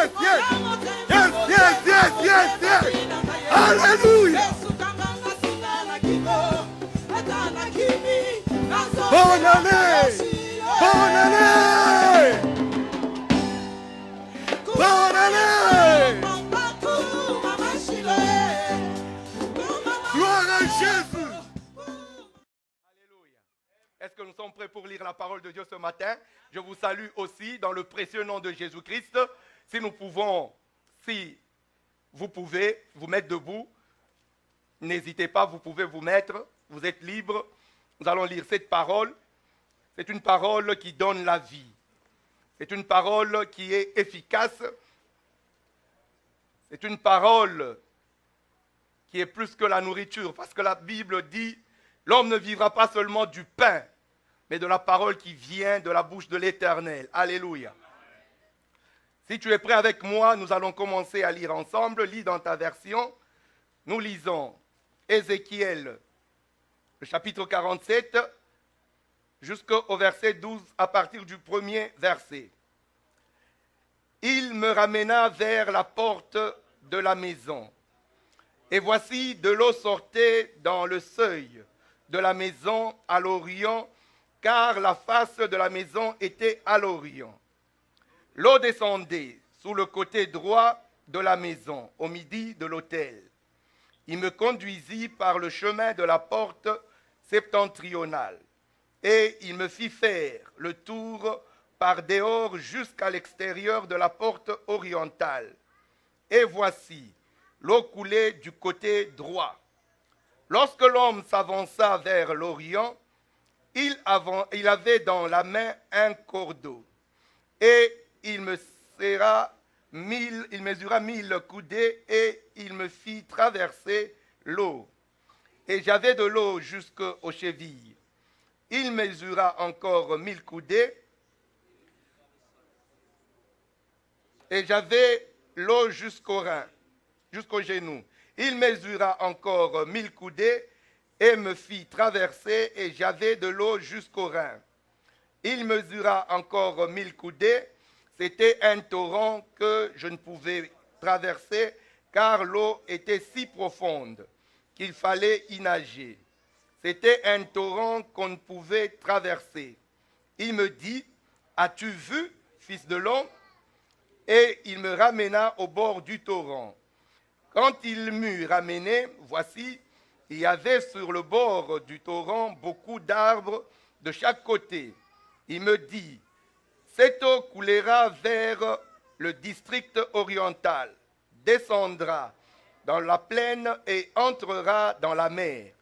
yes, yes. Yes, yes, yes, yes, yes. Alléluia. Bonne année. Bonne année. Bonne année. Gloire à Jésus. Alléluia. Est-ce que nous sommes prêts pour lire la parole de Dieu ce matin? Je vous salue aussi dans le précieux nom de Jésus-Christ. Si vous pouvez vous mettre debout, n'hésitez pas, vous pouvez vous mettre, vous êtes libre. Nous allons lire cette parole. C'est une parole qui donne la vie. C'est une parole qui est efficace. C'est une parole qui est plus que la nourriture, parce que la Bible dit, l'homme ne vivra pas seulement du pain, mais de la parole qui vient de la bouche de l'Éternel. Alléluia. Si tu es prêt avec moi, nous allons commencer à lire ensemble. Lis dans ta version. Nous lisons Ézéchiel, le chapitre 47, jusqu'au verset 12, à partir du premier verset. Il me ramena vers la porte de la maison. Et voici, de l'eau sortait dans le seuil de la maison à l'orient, car la face de la maison était à l'orient. L'eau descendait sous le côté droit de la maison, au midi de l'autel. Il me conduisit par le chemin de la porte septentrionale, et il me fit faire le tour par dehors jusqu'à l'extérieur de la porte orientale. Et voici, l'eau coulait du côté droit. Lorsque l'homme s'avança vers l'orient, il avait dans la main un cordeau, et il mesura 1000 coudées, et il me fit traverser l'eau. Et j'avais de l'eau jusqu'aux chevilles. Il mesura encore 1000 coudées, et j'avais l'eau jusqu'au rein, jusqu'au genou. Il mesura encore 1000 coudées et me fit traverser, et j'avais de l'eau jusqu'au rein. Il mesura encore 1000 coudées. C'était un torrent que je ne pouvais traverser, car l'eau était si profonde qu'il fallait y nager. C'était un torrent qu'on ne pouvait traverser. Il me dit, as-tu vu, fils de l'homme? Et il me ramena au bord du torrent. Quand il m'eut ramené, voici, il y avait sur le bord du torrent beaucoup d'arbres de chaque côté. Il me dit, cette eau coulera vers le district oriental, descendra dans la plaine et entrera dans la mer.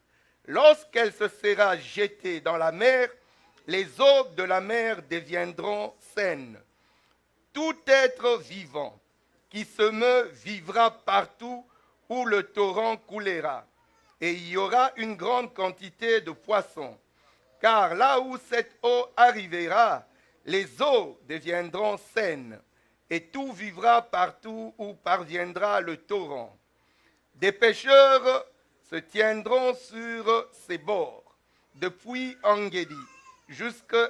Lorsqu'elle se sera jetée dans la mer, les eaux de la mer deviendront saines. Tout être vivant qui se meut vivra partout où le torrent coulera. Et il y aura une grande quantité de poissons. Car là où cette eau arrivera, les eaux deviendront saines. Et tout vivra partout où parviendra le torrent. Des pêcheurs se tiendront sur ses bords, depuis Engedi jusqu'à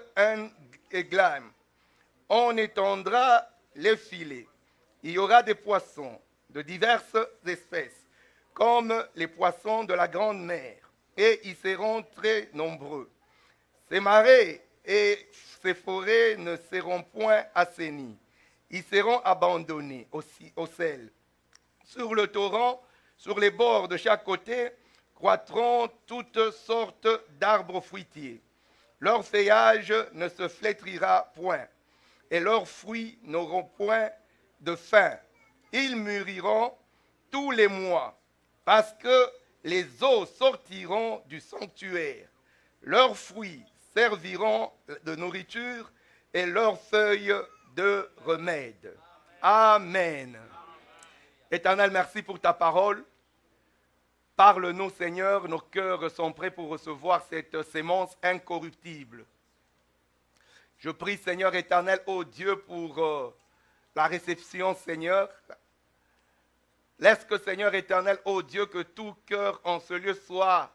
Eglaim. On étendra les filets. Il y aura des poissons de diverses espèces, comme les poissons de la grande mer, et ils seront très nombreux. Ces marais et ces forêts ne seront point assainis. Ils seront abandonnés au sel. Sur le torrent, sur les bords de chaque côté, croîtront toutes sortes d'arbres fruitiers. Leur feuillage ne se flétrira point, et leurs fruits n'auront point de fin. Ils mûriront tous les mois, parce que les eaux sortiront du sanctuaire. Leurs fruits serviront de nourriture, et leurs feuilles de remède. Amen. Éternel, merci pour ta parole. Parle-nous, Seigneur, nos cœurs sont prêts pour recevoir cette sémence incorruptible. Je prie, Seigneur éternel, ô Dieu, pour la réception, Seigneur. Laisse que, Seigneur éternel, ô Dieu, que tout cœur en ce lieu soit,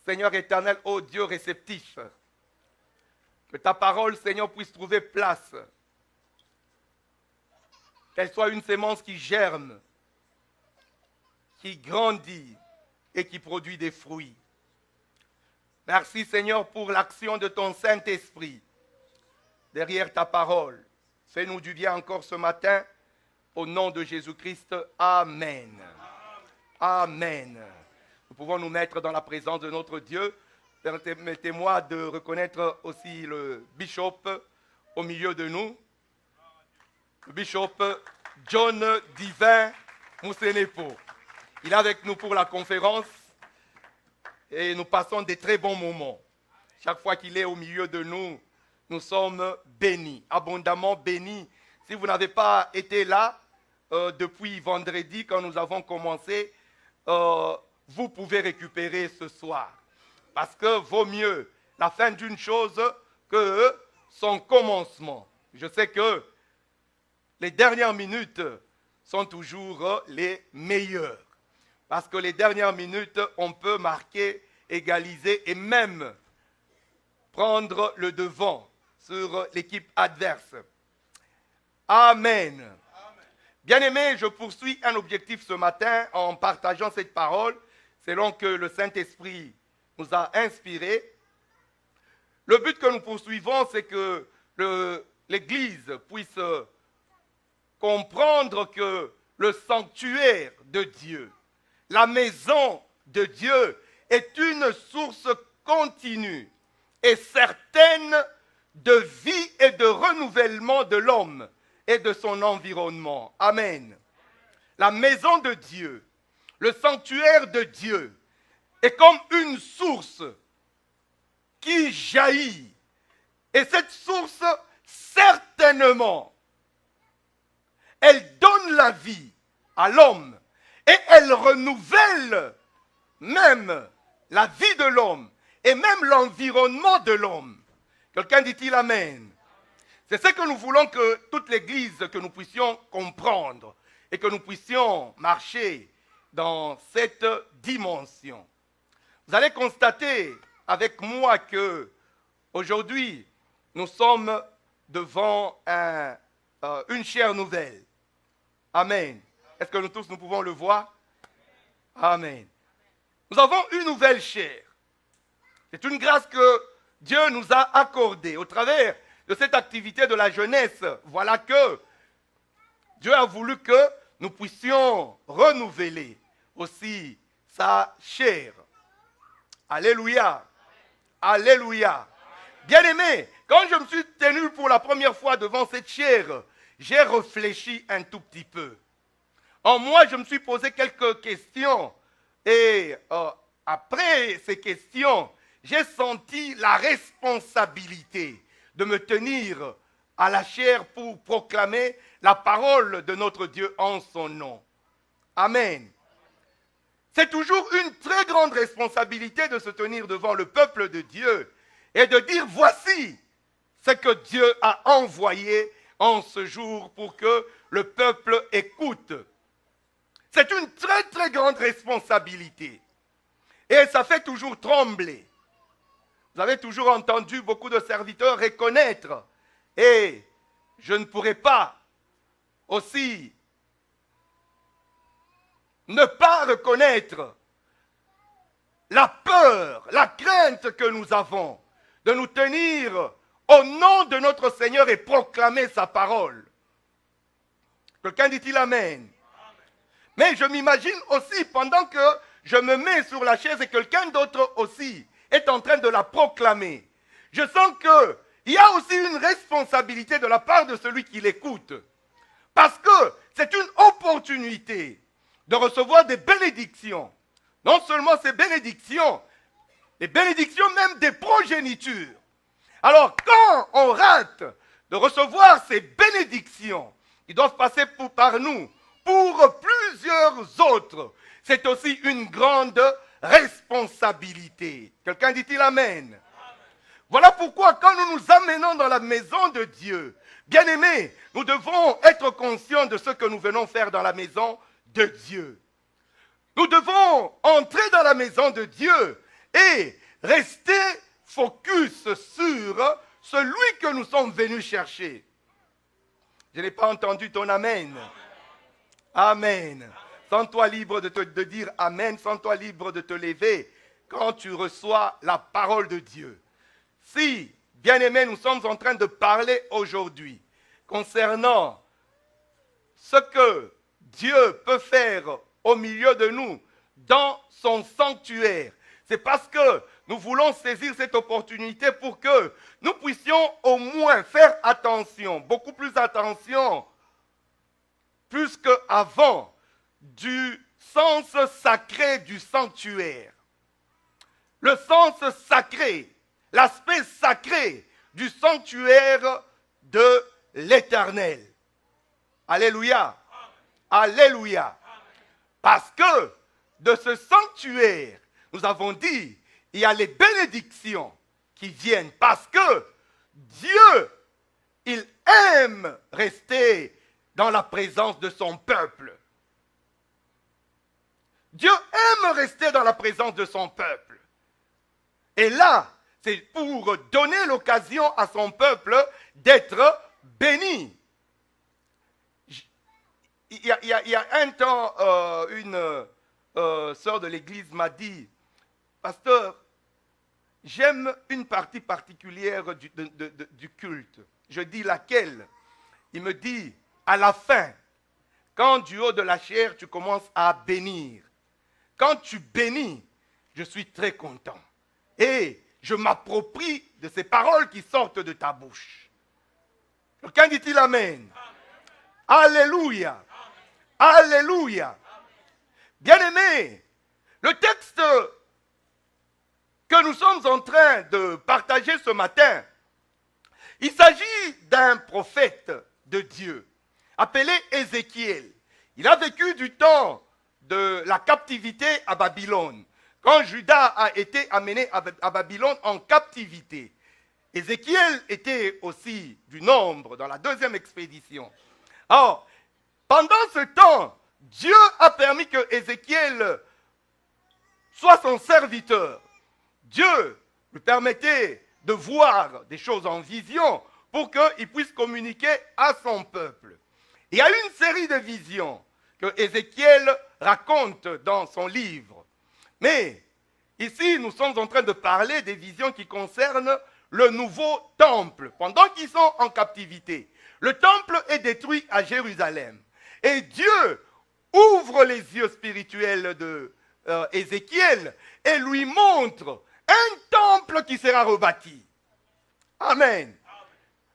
Seigneur éternel, ô Dieu, réceptif. Que ta parole, Seigneur, puisse trouver place. Qu'elle soit une sémence qui germe, qui grandit et qui produit des fruits. Merci Seigneur pour l'action de ton Saint-Esprit derrière ta parole. Fais-nous du bien encore ce matin. Au nom de Jésus-Christ, Amen. Amen. Nous pouvons nous mettre dans la présence de notre Dieu. Permettez-moi de reconnaître aussi le bishop au milieu de nous. Le bishop John Divin Moussenepo. Il est avec nous pour la conférence et nous passons des très bons moments. Chaque fois qu'il est au milieu de nous, nous sommes bénis, abondamment bénis. Si vous n'avez pas été là depuis vendredi quand nous avons commencé, vous pouvez récupérer ce soir. Parce que vaut mieux la fin d'une chose que son commencement. Je sais que les dernières minutes sont toujours les meilleures. Parce que les dernières minutes, on peut marquer, égaliser et même prendre le devant sur l'équipe adverse. Amen. Bien-aimés, je poursuis un objectif ce matin en partageant cette parole selon que le Saint-Esprit nous a inspirés. Le but que nous poursuivons, c'est que l'Église puisse comprendre que le sanctuaire de Dieu, la maison de Dieu est une source continue et certaine de vie et de renouvellement de l'homme et de son environnement. Amen. La maison de Dieu, le sanctuaire de Dieu est comme une source qui jaillit. Et cette source, certainement, elle donne la vie à l'homme et elle renouvelle même la vie de l'homme et même l'environnement de l'homme. Quelqu'un dit-il Amen? C'est ce que nous voulons que toute l'Église, que nous puissions comprendre et que nous puissions marcher dans cette dimension. Vous allez constater avec moi que aujourd'hui, nous sommes devant une chair nouvelle. Amen. Est-ce que nous tous, nous pouvons le voir? Amen. Nous avons une nouvelle chair. C'est une grâce que Dieu nous a accordée au travers de cette activité de la jeunesse. Voilà que Dieu a voulu que nous puissions renouveler aussi sa chair. Alléluia. Alléluia. Bien-aimé, quand je me suis tenu pour la première fois devant cette chair, j'ai réfléchi un tout petit peu. En moi, je me suis posé quelques questions et après ces questions, j'ai senti la responsabilité de me tenir à la chair pour proclamer la parole de notre Dieu en son nom. Amen. C'est toujours une très grande responsabilité de se tenir devant le peuple de Dieu et de dire voici ce que Dieu a envoyé en ce jour pour que le peuple écoute. C'est une très très grande responsabilité et ça fait toujours trembler. Vous avez toujours entendu beaucoup de serviteurs reconnaître et je ne pourrais pas aussi ne pas reconnaître la peur, la crainte que nous avons de nous tenir au nom de notre Seigneur et proclamer sa parole. Quelqu'un dit-il Amen? Mais je m'imagine aussi pendant que je me mets sur la chaise et quelqu'un d'autre aussi est en train de la proclamer. Je sens qu'il y a aussi une responsabilité de la part de celui qui l'écoute. Parce que c'est une opportunité de recevoir des bénédictions. Non seulement ces bénédictions, les bénédictions même des progénitures. Alors quand on rate de recevoir ces bénédictions, qui doivent passer par nous, pour plusieurs autres, c'est aussi une grande responsabilité. Quelqu'un dit-il Amen? Voilà pourquoi quand nous nous amenons dans la maison de Dieu, bien-aimés, nous devons être conscients de ce que nous venons faire dans la maison de Dieu. Nous devons entrer dans la maison de Dieu et rester focus sur celui que nous sommes venus chercher. Je n'ai pas entendu ton amen. Amen. Sens-toi libre de dire amen. Sens-toi libre de te lever quand tu reçois la parole de Dieu. Si, bien-aimés, nous sommes en train de parler aujourd'hui concernant ce que Dieu peut faire au milieu de nous dans son sanctuaire, c'est parce que nous voulons saisir cette opportunité pour que nous puissions au moins faire attention, beaucoup plus attention, plus qu'avant, du sens sacré du sanctuaire. Le sens sacré, l'aspect sacré du sanctuaire de l'Éternel. Alléluia. Alléluia. Parce que de ce sanctuaire, nous avons dit, il y a les bénédictions qui viennent. Parce que Dieu, il aime rester dans la présence de son peuple. Dieu aime rester dans la présence de son peuple. Et là, c'est pour donner l'occasion à son peuple d'être béni. Il y a un temps, une sœur de l'église m'a dit, pasteur, j'aime une partie particulière du culte. Je dis laquelle? Il me dit, à la fin, quand du haut de la chair, tu commences à bénir. Quand tu bénis, je suis très content. Et je m'approprie de ces paroles qui sortent de ta bouche. Quelqu'un dit-il amen? Alléluia. Alléluia. Bien-aimés, le texte que nous sommes en train de partager ce matin, il s'agit d'un prophète de Dieu appelé Ézéchiel. Il a vécu du temps de la captivité à Babylone, quand Juda a été amené à Babylone en captivité. Ézéchiel était aussi du nombre dans la deuxième expédition. Alors, pendant ce temps, Dieu a permis que Ézéchiel soit son serviteur. Dieu lui permettait de voir des choses en vision pour qu'il puisse communiquer à son peuple. Il y a une série de visions que Ézéchiel raconte dans son livre. Mais ici, nous sommes en train de parler des visions qui concernent le nouveau temple. Pendant qu'ils sont en captivité, le temple est détruit à Jérusalem. Et Dieu ouvre les yeux spirituels de Ézéchiel et lui montre un temple qui sera rebâti. Amen.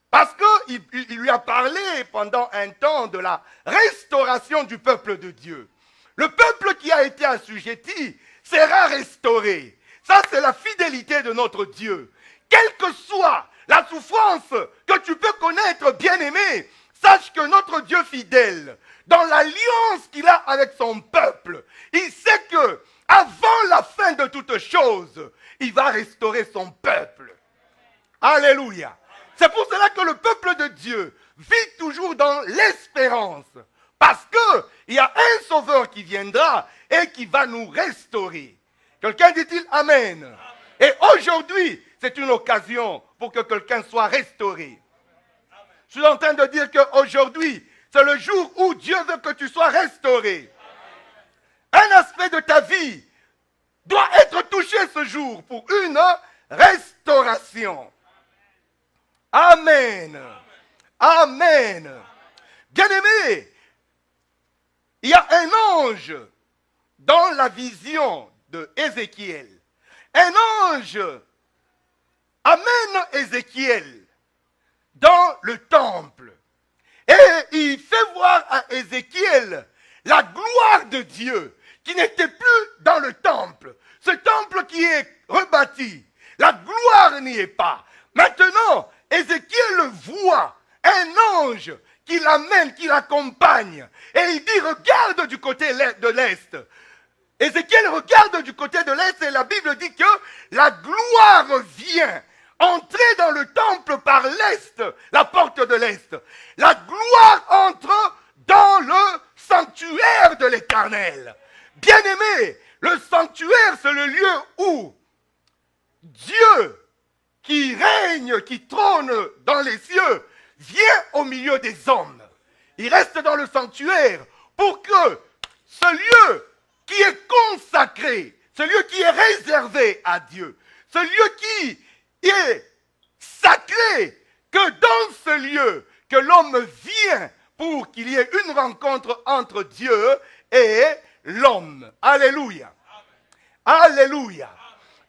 Parce qu'il lui a parlé pendant un temps de la restauration du peuple de Dieu. Le peuple qui a été assujetti sera restauré. Ça, c'est la fidélité de notre Dieu. Quelle que soit la souffrance que tu peux connaître, bien-aimé, sache que notre Dieu fidèle, dans l'alliance qu'il a avec son peuple, il sait que avant la fin de toutes choses, il va restaurer son peuple. Alléluia. C'est pour cela que le peuple de Dieu vit toujours dans l'espérance. Parce qu'il y a un sauveur qui viendra et qui va nous restaurer. Quelqu'un dit-il amen? Amen. Et aujourd'hui, c'est une occasion pour que quelqu'un soit restauré. Amen. Je suis en train de dire qu'aujourd'hui, c'est le jour où Dieu veut que tu sois restauré. Amen. Un aspect de ta vie doit être touché ce jour pour une restauration. Amen. Amen. Bien-aimé, il y a un ange dans la vision de Ézéchiel. Un ange amène Ézéchiel dans le temple. Et il fait voir à Ézéchiel la gloire de Dieu qui n'était plus dans le temple. Ce temple qui est rebâti, la gloire n'y est pas. Maintenant, Ézéchiel voit un ange qui l'amène, qui l'accompagne. Et il dit, regarde du côté de l'Est. Ézéchiel regarde du côté de l'Est et la Bible dit que la gloire vient entrer dans le temple par l'Est, la porte de l'Est. La gloire entre dans le sanctuaire de l'Éternel. Bien-aimé, le sanctuaire, c'est le lieu où Dieu, qui règne, qui trône dans les cieux, vient au milieu des hommes. il reste dans le sanctuaire pour que ce lieu qui est consacré, ce lieu qui est réservé à Dieu, ce lieu qui est sacré, que dans ce lieu, que l'homme vient pour qu'il y ait une rencontre entre Dieu et l'homme. Alléluia. Alléluia.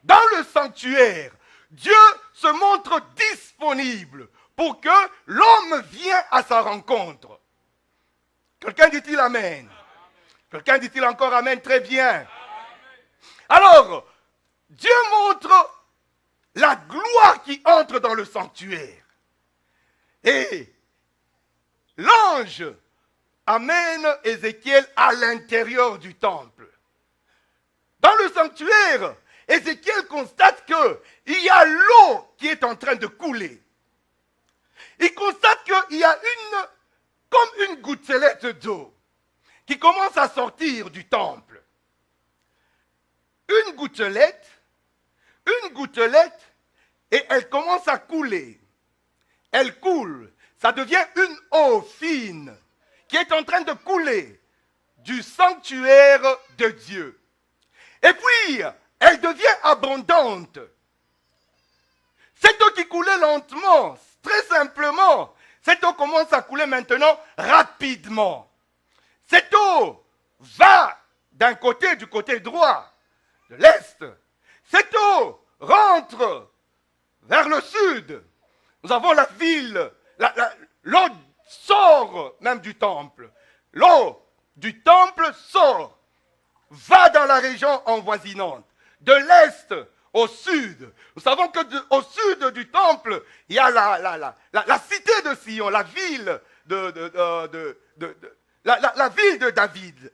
Dans le sanctuaire, Dieu se montre disponible pour que l'homme vienne à sa rencontre. Quelqu'un dit-il Amen? Quelqu'un dit-il encore Amen? Très bien. Alors, Dieu montre la gloire qui entre dans le sanctuaire. Et l'ange amène Ézéchiel à l'intérieur du temple. Dans le sanctuaire, Ézéchiel constate qu'il y a l'eau qui est en train de couler. Il constate qu'il y a comme une gouttelette d'eau qui commence à sortir du temple. Une gouttelette, et elle commence à couler. Elle coule, ça devient une eau fine qui est en train de couler du sanctuaire de Dieu. Et puis, elle devient abondante. Cette eau qui coulait lentement, très simplement, cette eau commence à couler maintenant rapidement. Cette eau va d'un côté, du côté droit, de l'est. Cette eau rentre vers le sud. Nous avons la ville, l'eau sort même du temple. L'eau du temple sort, va dans la région envoisinante, de l'est au sud. Nous savons qu'au sud du temple, il y a la cité de Sion, la ville la ville de David.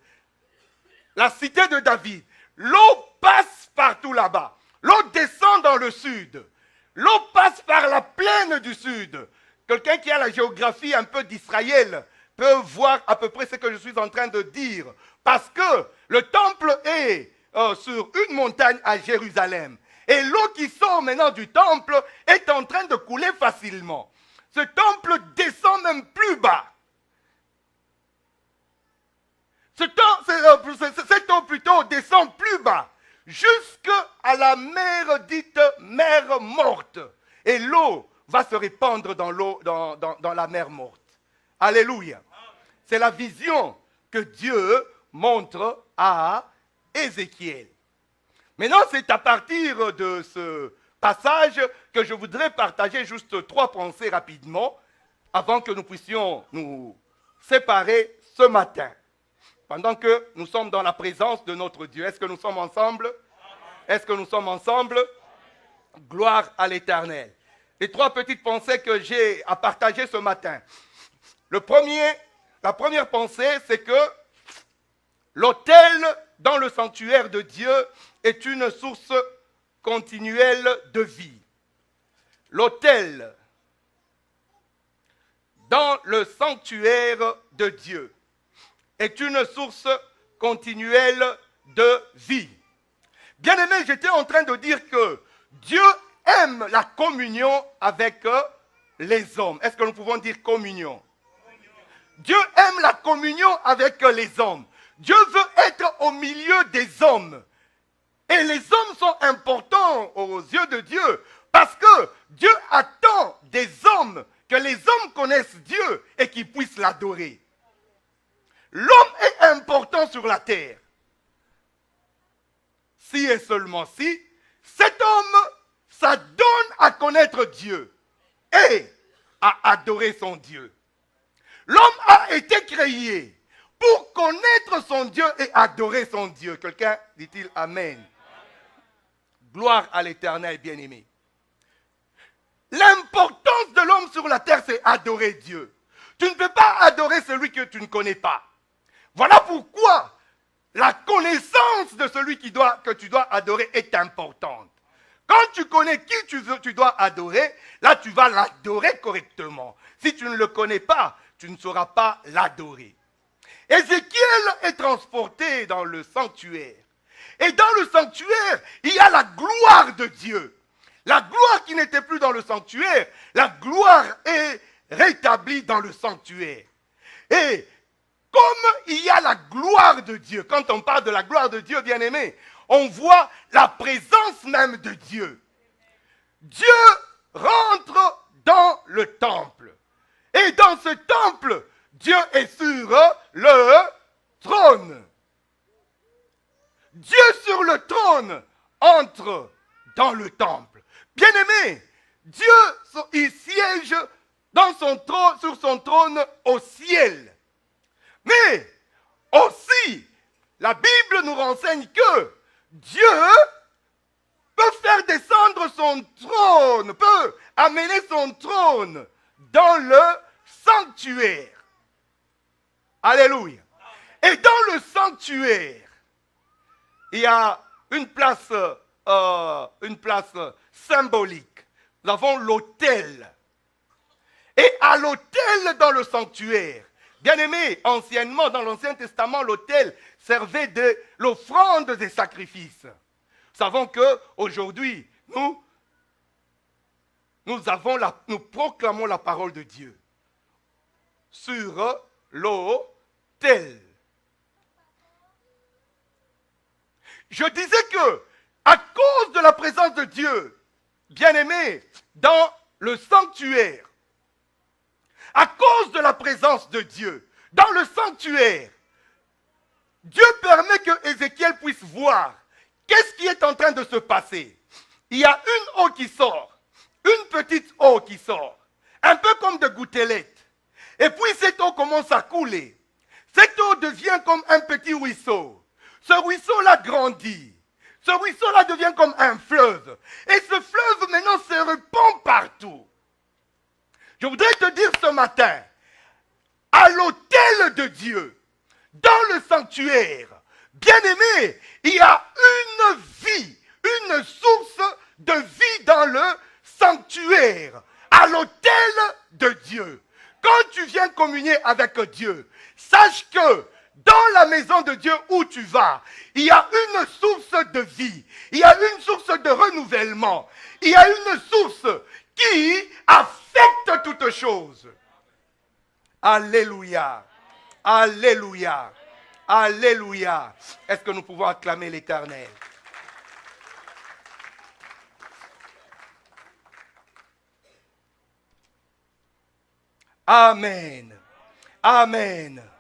La cité de David. L'eau passe partout là-bas. L'eau descend dans le sud. L'eau passe par la plaine du sud. Quelqu'un qui a la géographie un peu d'Israël peut voir à peu près ce que je suis en train de dire. Parce que le temple est sur une montagne à Jérusalem. Et l'eau qui sort maintenant du temple est en train de couler facilement. Ce temple descend même plus bas. Cette eau plutôt descend plus bas, jusqu'à la mer dite mer morte. Et l'eau va se répandre dans la mer morte. Alléluia. C'est la vision que Dieu montre à Ézéchiel. Maintenant, c'est à partir de ce passage que je voudrais partager juste 3 pensées rapidement, avant que nous puissions nous séparer ce matin. Pendant que nous sommes dans la présence de notre Dieu. Est-ce que nous sommes ensemble? Est-ce que nous sommes ensemble? Gloire à l'Éternel. Les 3 petites pensées que j'ai à partager ce matin. La première pensée, c'est que l'autel dans le sanctuaire de Dieu est une source continuelle de vie. L'autel dans le sanctuaire de Dieu est une source continuelle de vie. Bien-aimé, j'étais en train de dire que Dieu aime la communion avec les hommes. Est-ce que nous pouvons dire communion? Dieu aime la communion avec les hommes. Dieu veut être au milieu des hommes. Et les hommes sont importants aux yeux de Dieu parce que Dieu attend des hommes, que les hommes connaissent Dieu et qu'ils puissent l'adorer. L'homme est important sur la terre. Si et seulement si, cet homme s'adonne à connaître Dieu et à adorer son Dieu. L'homme a été créé pour connaître son Dieu et adorer son Dieu. Quelqu'un dit-il Amen? Gloire à l'Éternel bien-aimé. L'importance de l'homme sur la terre, c'est adorer Dieu. Tu ne peux pas adorer celui que tu ne connais pas. Voilà pourquoi la connaissance de celui que tu dois adorer est importante. Quand tu connais qui tu dois adorer, là tu vas l'adorer correctement. Si tu ne le connais pas, tu ne sauras pas l'adorer. Ézéchiel est transporté dans le sanctuaire. Et dans le sanctuaire, il y a la gloire de Dieu. La gloire qui n'était plus dans le sanctuaire, la gloire est rétablie dans le sanctuaire. Et comme il y a la gloire de Dieu, quand on parle de la gloire de Dieu, bien-aimé, on voit la présence même de Dieu. Dieu rentre dans le temple. Et dans ce temple, Dieu est sur le trône. Dieu sur le trône entre dans le temple. Bien-aimé, Dieu, il siège dans son trône, sur son trône au ciel. Mais aussi, la Bible nous renseigne que Dieu peut faire descendre son trône, peut amener son trône dans le sanctuaire. Alléluia. Et dans le sanctuaire, il y a une place symbolique. Nous avons l'autel. Et à l'autel dans le sanctuaire, bien aimé, anciennement, dans l'Ancien Testament, l'autel servait de l'offrande des sacrifices. Nous savons qu'aujourd'hui, nous proclamons la parole de Dieu sur l'autel. Je disais que, à cause de la présence de Dieu, bien-aimé, dans le sanctuaire, à cause de la présence de Dieu, dans le sanctuaire, Dieu permet que Ézéchiel puisse voir qu'est-ce qui est en train de se passer. Il y a une eau qui sort, une petite eau qui sort, un peu comme de gouttelettes. Et puis cette eau commence à couler. Cette eau devient comme un petit ruisseau. Ce ruisseau-là grandit. Ce ruisseau-là devient comme un fleuve. Et ce fleuve maintenant se répand partout. Je voudrais te dire ce matin, à l'autel de Dieu, dans le sanctuaire, bien-aimé, il y a une vie, une source de vie dans le sanctuaire, à l'autel de Dieu. Quand tu viens communier avec Dieu, sache que dans la maison de Dieu où tu vas, il y a une source de vie, il y a une source de renouvellement, il y a une source qui affecte toutes choses. Alléluia, alléluia, alléluia. Est-ce que nous pouvons acclamer l'Éternel? Amen, amen.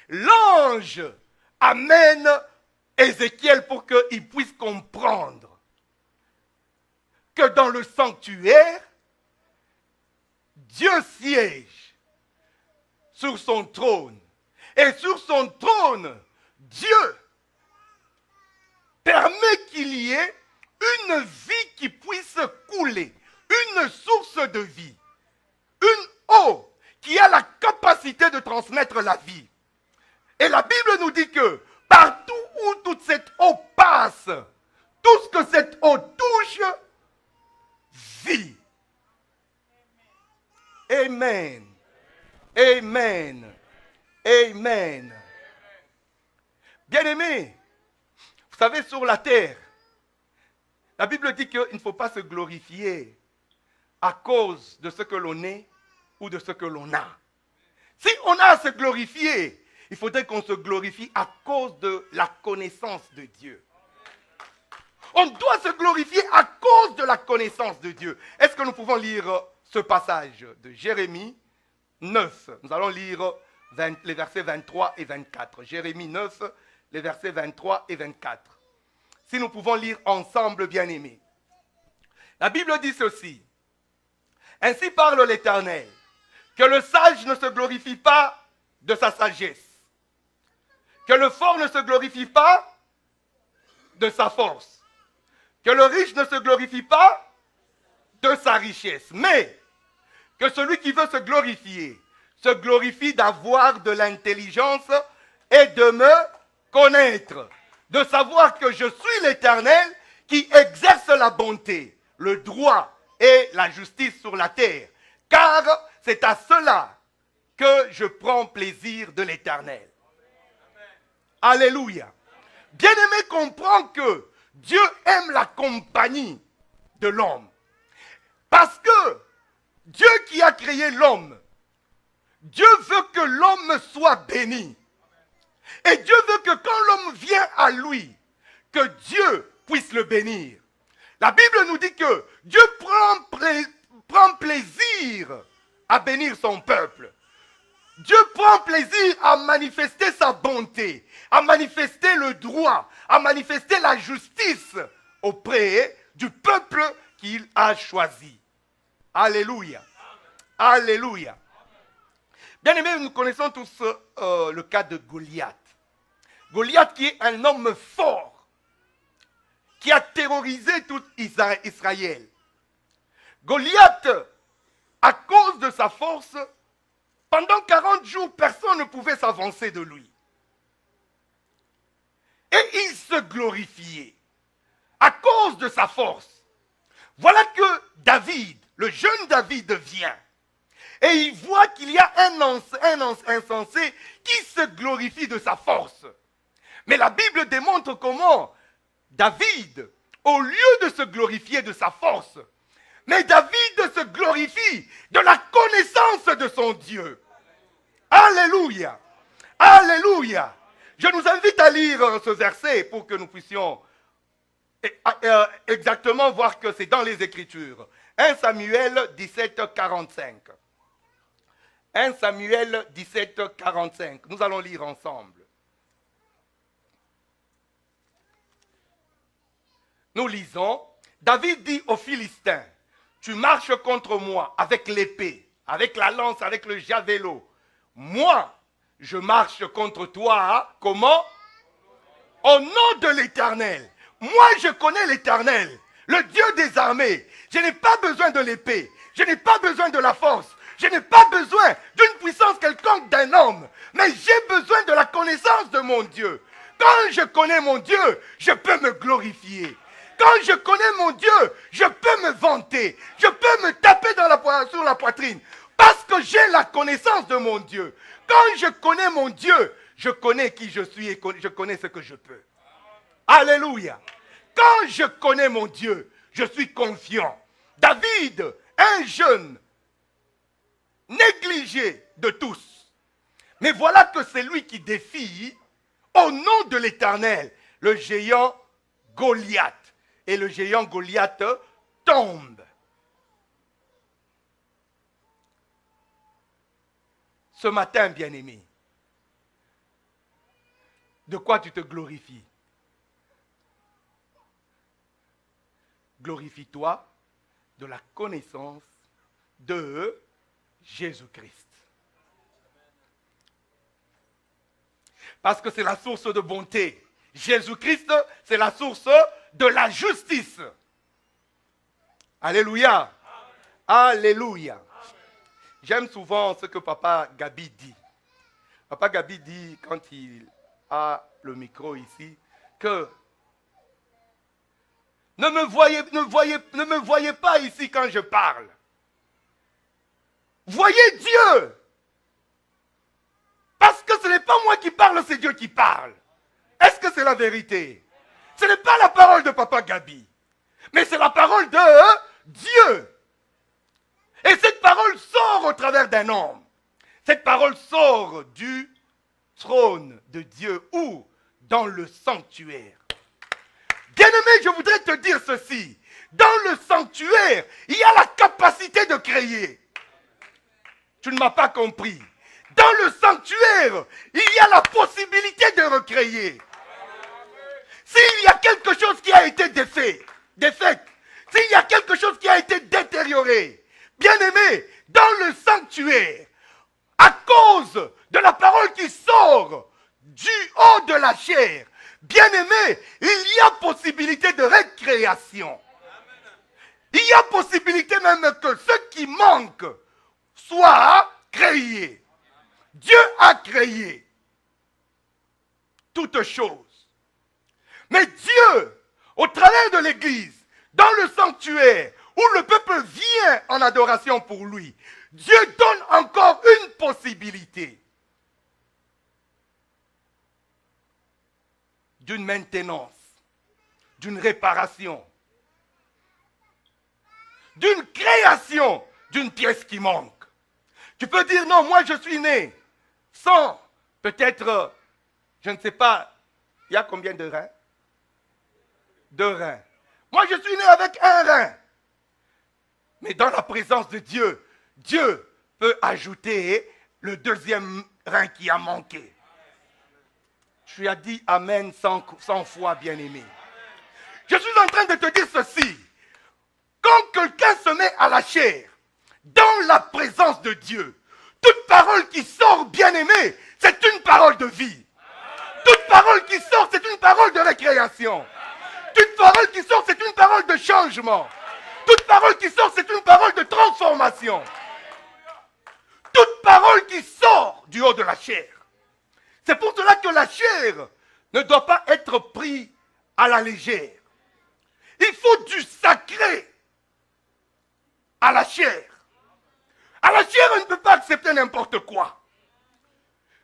L'ange amène Ézéchiel pour qu'il puisse comprendre que dans le sanctuaire, Dieu siège sur son trône. Et sur son trône, Dieu permet qu'il y ait une vie qui puisse couler, une source de vie, une eau qui a la capacité de transmettre la vie. Et la Bible nous dit que partout où toute cette eau passe, tout ce que cette eau touche, vit. Amen. Amen. Amen. Bien-aimés, vous savez, sur la terre, la Bible dit qu'il ne faut pas se glorifier à cause de ce que l'on est ou de ce que l'on a. Si on a à se glorifier, il faudrait qu'on se glorifie à cause de la connaissance de Dieu. On doit se glorifier à cause de la connaissance de Dieu. Est-ce que nous pouvons lire ce passage de Jérémie 9? Nous allons lire les versets 23 et 24. Jérémie 9, les versets 23 et 24. Si nous pouvons lire ensemble, bien-aimés. La Bible dit ceci. Ainsi parle l'Éternel, que le sage ne se glorifie pas de sa sagesse, que le fort ne se glorifie pas de sa force, que le riche ne se glorifie pas de sa richesse, mais que celui qui veut se glorifie d'avoir de l'intelligence et de me connaître, de savoir que je suis l'Éternel qui exerce la bonté, le droit et la justice sur la terre, car c'est à cela que je prends plaisir de l'Éternel. Alléluia. Bien-aimé, comprends que Dieu aime la compagnie de l'homme. Parce que Dieu qui a créé l'homme, Dieu veut que l'homme soit béni. Et Dieu veut que quand l'homme vient à lui, que Dieu puisse le bénir. La Bible nous dit que Dieu prend plaisir à bénir son peuple. Dieu prend plaisir à manifester sa bonté, à manifester le droit, à manifester la justice auprès du peuple qu'il a choisi. Alléluia. Alléluia. Bien aimés, nous connaissons tous le cas de Goliath. Goliath qui est un homme fort, qui a terrorisé tout Israël. Goliath, à cause de sa force, pendant 40 jours, personne ne pouvait s'avancer de lui. Et il se glorifiait à cause de sa force. Voilà que David, le jeune David vient. Et il voit qu'il y a un insensé qui se glorifie de sa force. Mais la Bible démontre comment David, au lieu de se glorifier de sa force, mais David se glorifie de la connaissance de son Dieu. Alléluia. Alléluia. Je nous invite à lire ce verset pour que nous puissions exactement voir que c'est dans les Écritures. 1 Samuel 17, 45. 1 Samuel 17, 45. Nous allons lire ensemble. Nous lisons, David dit aux Philistins, tu marches contre moi avec l'épée, avec la lance, avec le javelot. Moi, je marche contre toi, comment? Au nom de l'Éternel. Moi, je connais l'Éternel, le Dieu des armées. Je n'ai pas besoin de l'épée, je n'ai pas besoin de la force, je n'ai pas besoin d'une puissance quelconque d'un homme, mais j'ai besoin de la connaissance de mon Dieu. Quand je connais mon Dieu, je peux me glorifier. Quand je connais mon Dieu, je peux me vanter. Je peux me taper sur la poitrine. Parce que j'ai la connaissance de mon Dieu. Quand je connais mon Dieu, je connais qui je suis et je connais ce que je peux. Alléluia. Quand je connais mon Dieu, je suis confiant. David, un jeune, négligé de tous. Mais voilà que c'est lui qui défie, au nom de l'Éternel, le géant Goliath. Et le géant Goliath tombe. Ce matin, bien-aimé, de quoi tu te glorifies? Glorifie-toi de la connaissance de Jésus-Christ. Parce que c'est la source de bonté. Jésus-Christ, c'est la source de la justice. Alléluia. Alléluia. J'aime souvent ce que Papa Gabi dit. Papa Gabi dit, quand il a le micro ici, que ne me voyez pas ici quand je parle. Voyez Dieu. Parce que ce n'est pas moi qui parle, c'est Dieu qui parle. Est-ce que c'est la vérité? Ce n'est pas la parole de Papa Gabi, mais c'est la parole de Dieu. Et cette parole sort au travers d'un homme. Cette parole sort du trône de Dieu ou dans le sanctuaire. Bien-aimé, je voudrais te dire ceci. Dans le sanctuaire, il y a la capacité de créer. Tu ne m'as pas compris. Dans le sanctuaire, il y a la possibilité de recréer. S'il y a quelque chose qui a été défait, s'il y a quelque chose qui a été détérioré, bien-aimé, dans le sanctuaire, à cause de la parole qui sort du haut de la chair, bien-aimé, il y a possibilité de récréation. Il y a possibilité même que ce qui manque soit créé. Dieu a créé toutes choses. Mais Dieu, au travers de l'Église, dans le sanctuaire, où le peuple vient en adoration pour lui, Dieu donne encore une possibilité d'une maintenance, d'une réparation, d'une création d'une pièce qui manque. Tu peux dire non, moi je suis né sans, peut-être, je ne sais pas, il y a combien de reins? 2 reins. Moi je suis né avec 1 rein. Mais dans la présence de Dieu, Dieu peut ajouter le 2e rein qui a manqué. Tu as dit Amen 100 fois, bien-aimé. Je suis en train de te dire ceci. Quand quelqu'un se met à la chair, dans la présence de Dieu, toute parole qui sort, bien-aimé, c'est une parole de vie. Toute parole qui sort, c'est une parole de récréation. Toute parole qui sort, c'est une parole de changement. Toute parole qui sort, c'est une parole de transformation. Toute parole qui sort du haut de la chair. C'est pour cela que la chair ne doit pas être prise à la légère. Il faut du sacré à la chair. À la chair, on ne peut pas accepter n'importe quoi.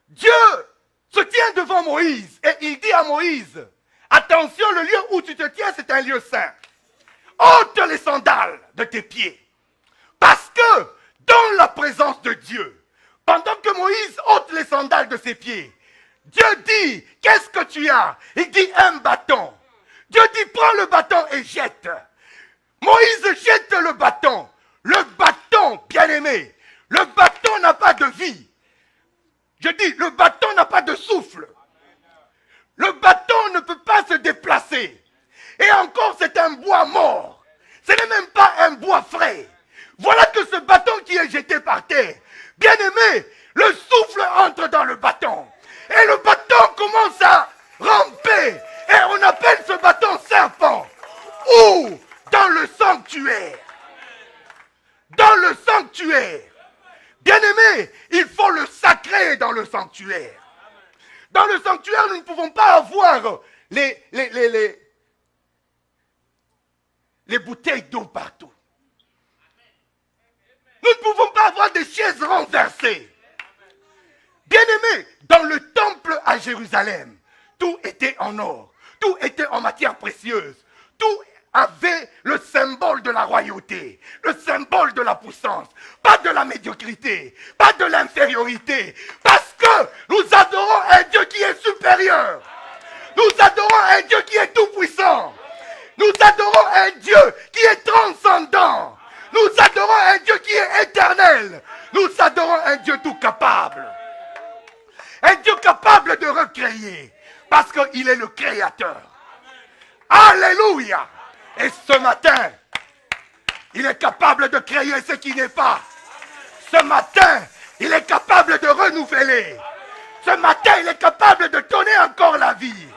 Dieu se tient devant Moïse et il dit à Moïse, attention, le lieu où tu te tiens, c'est un lieu saint. Ôte les sandales de tes pieds. Parce que dans la présence de Dieu, pendant que Moïse ôte les sandales de ses pieds, Dieu dit, qu'est-ce que tu as? Il dit un bâton. Dieu dit, prends le bâton et jette. Moïse jette le bâton. Le bâton, bien-aimé, le bâton n'a pas de vie. Je dis, le bâton n'a pas de souffle. Le bâton ne peut pas se déplacer. Et encore, c'est un bois mort. Ce n'est même pas un bois frais. Voilà que ce bâton qui est jeté par terre, bien-aimé, le souffle entre dans le bâton. Et le bâton commence à ramper. Et on appelle ce bâton serpent. Ou dans le sanctuaire. Dans le sanctuaire. Bien-aimé, il faut le sacré dans le sanctuaire. Dans le sanctuaire, nous ne pouvons pas avoir les bouteilles d'eau partout. Nous ne pouvons pas avoir des chaises renversées. Bien-aimé, dans le temple à Jérusalem, tout était en or, tout était en matière précieuse, tout avait le symbole de la royauté, le symbole de la puissance, pas de la médiocrité, pas de l'infériorité, parce que nous adorons un Dieu qui est supérieur. Nous adorons un Dieu qui est tout puissant. Nous adorons un Dieu qui est transcendant. Nous adorons un Dieu qui est éternel. Nous adorons un Dieu tout capable. Un Dieu capable de recréer. Parce qu'il est le créateur. Alléluia. Et ce matin, il est capable de créer ce qui n'est pas. Ce matin, il est capable de renouveler. Ce matin, il est capable de donner encore la vie.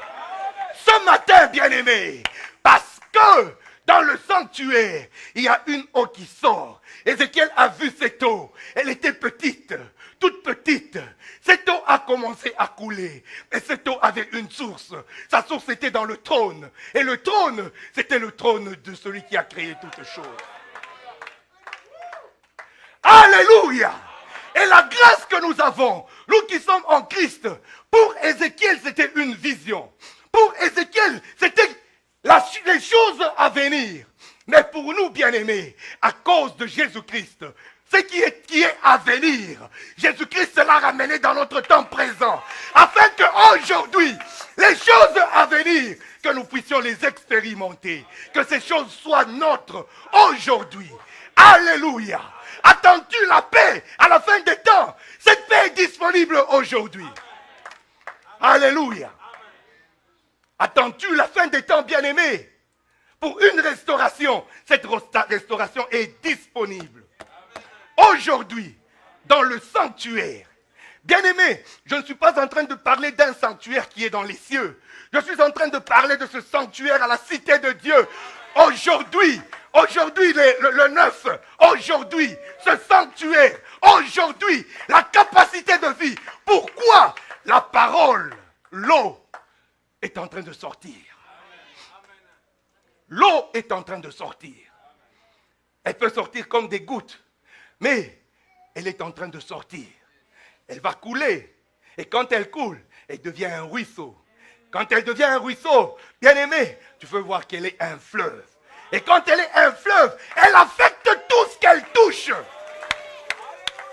Ce matin, bien-aimé, parce que dans le sanctuaire, il y a une eau qui sort. Ézéchiel a vu cette eau. Elle était petite, toute petite. Cette eau a commencé à couler. Et cette eau avait une source. Sa source était dans le trône. Et le trône, c'était le trône de celui qui a créé toutes choses. Alléluia! Et la grâce que nous avons, nous qui sommes en Christ, pour Ézéchiel, c'était une vision. Pour Ézéchiel, c'était les choses à venir. Mais pour nous, bien-aimés, à cause de Jésus-Christ, ce qui est à venir, Jésus-Christ l'a ramené dans notre temps présent, afin qu'aujourd'hui, les choses à venir, que nous puissions les expérimenter, que ces choses soient nôtres aujourd'hui. Alléluia! Attends-tu la paix à la fin des temps? Cette paix est disponible aujourd'hui. Alléluia! Attends-tu la fin des temps, bien-aimé? Pour une restauration, cette restauration est disponible. Aujourd'hui, dans le sanctuaire. Bien-aimé, je ne suis pas en train de parler d'un sanctuaire qui est dans les cieux. Je suis en train de parler de ce sanctuaire à la cité de Dieu. Aujourd'hui, le 9, aujourd'hui, ce sanctuaire, aujourd'hui, la capacité de vie. Pourquoi la parole, l'eau, est en train de sortir? L'eau est en train de sortir. Elle peut sortir comme des gouttes, mais elle est en train de sortir. Elle va couler. Et quand elle coule, elle devient un ruisseau. Quand elle devient un ruisseau, bien aimé, tu peux voir qu'elle est un fleuve. Et quand elle est un fleuve, elle affecte tout ce qu'elle touche.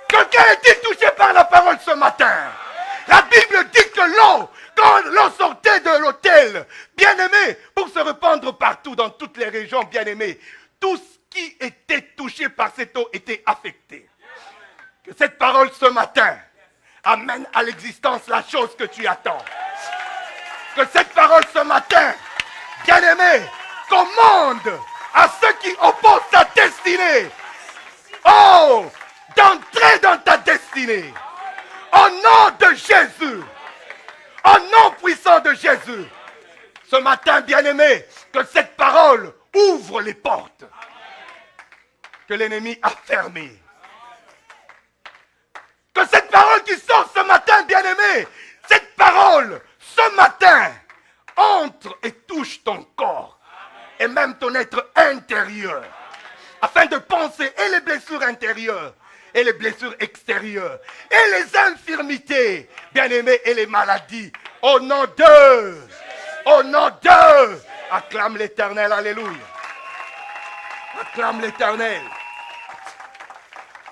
Que Quelqu'un est-il touché par la parole ce matin? La Bible dit que quand l'eau sortait de l'autel, bien-aimé, pour se répandre partout dans toutes les régions, bien-aimé, tout ce qui était touché par cette eau était affecté. Que cette parole ce matin amène à l'existence la chose que tu attends. Que cette parole ce matin, bien-aimé, commande à ceux qui opposent ta destinée, oh, d'entrer dans ta destinée. Au nom de Jésus, au nom puissant de Jésus, ce matin, bien-aimé, que cette parole ouvre les portes que l'ennemi a fermées. Que cette parole qui sort ce matin, bien-aimé, cette parole, ce matin, entre et touche ton corps et même ton être intérieur, afin de penser et les blessures intérieures et les blessures extérieures et les infirmités, bien-aimés, et les maladies. Au nom d'eux, acclame l'Éternel, alléluia. Acclame l'Éternel.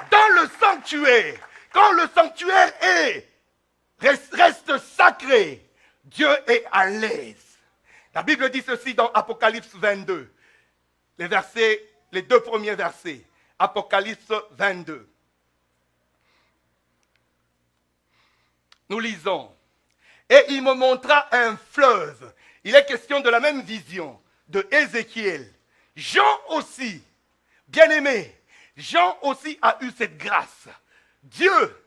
Dans le sanctuaire, quand le sanctuaire reste sacré, Dieu est à l'aise. La Bible dit ceci dans Apocalypse 22, les 2 premiers versets. Apocalypse 22. Nous lisons. Et il me montra un fleuve. Il est question de la même vision de Ézéchiel. Jean aussi, bien-aimé, Jean aussi a eu cette grâce. Dieu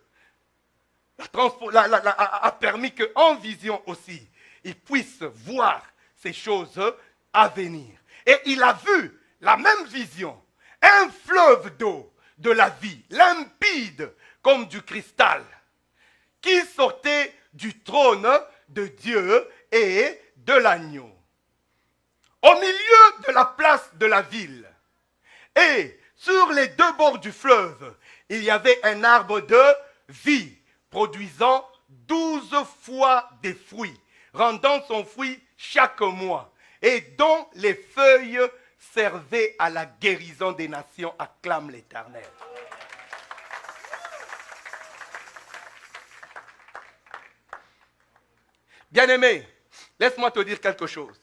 a permis qu'en vision aussi, il puisse voir ces choses à venir. Et il a vu la même vision, un fleuve d'eau de la vie, limpide comme du cristal, qui sortait du trône de Dieu et de l'agneau. Au milieu de la place de la ville, et sur les 2 bords du fleuve, il y avait un arbre de vie, produisant 12 fois des fruits, rendant son fruit chaque mois, et dont les feuilles servaient à la guérison des nations, acclame l'Éternel. Bien-aimé, laisse-moi te dire quelque chose.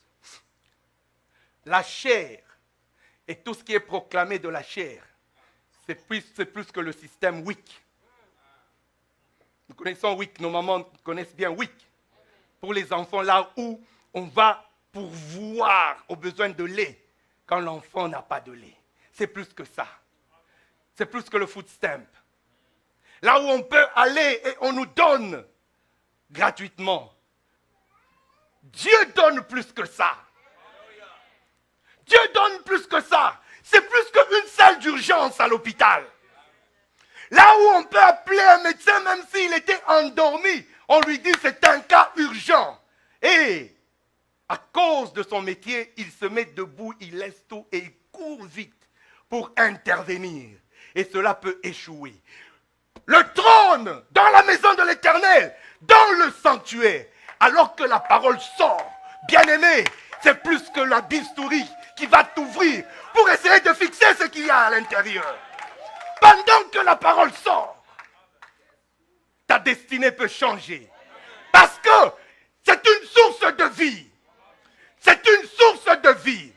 La chair et tout ce qui est proclamé de la chair, c'est plus que le système WIC. Nous connaissons WIC, nos mamans connaissent bien WIC. Pour les enfants, là où on va pourvoir aux besoins de lait quand l'enfant n'a pas de lait. C'est plus que ça. C'est plus que le food stamp. Là où on peut aller et on nous donne gratuitement. Dieu donne plus que ça. Dieu donne plus que ça. C'est plus qu'une salle d'urgence à l'hôpital. Là où on peut appeler un médecin même s'il était endormi, on lui dit c'est un cas urgent. Et à cause de son métier, il se met debout, il laisse tout et il court vite pour intervenir. Et cela peut échouer. Le trône dans la maison de l'Éternel, dans le sanctuaire, alors que la parole sort, bien-aimé, c'est plus que la bistouri qui va t'ouvrir pour essayer de fixer ce qu'il y a à l'intérieur. Pendant que la parole sort, ta destinée peut changer. Parce que c'est une source de vie. C'est une source de vie.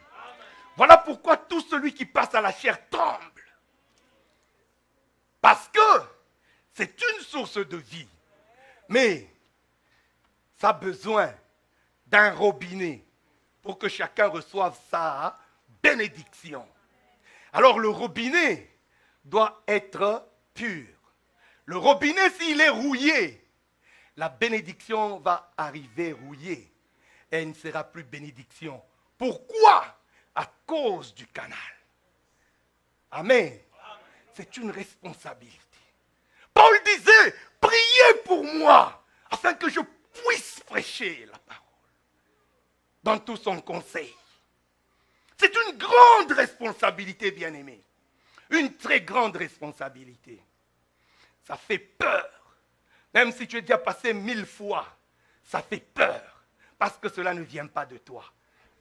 Voilà pourquoi tout celui qui passe à la chair tremble. Parce que c'est une source de vie. Mais ça a besoin d'un robinet pour que chacun reçoive sa bénédiction. Alors le robinet doit être pur. Le robinet, s'il est rouillé, la bénédiction va arriver rouillée. Et elle ne sera plus bénédiction. Pourquoi? À cause du canal. Amen. C'est une responsabilité. Paul disait, priez pour moi, afin que je puisse prêcher la parole. Dans tout son conseil. C'est une grande responsabilité, bien-aimé. Une très grande responsabilité. Ça fait peur. Même si tu es déjà passé 1000 fois, ça fait peur. Parce que cela ne vient pas de toi.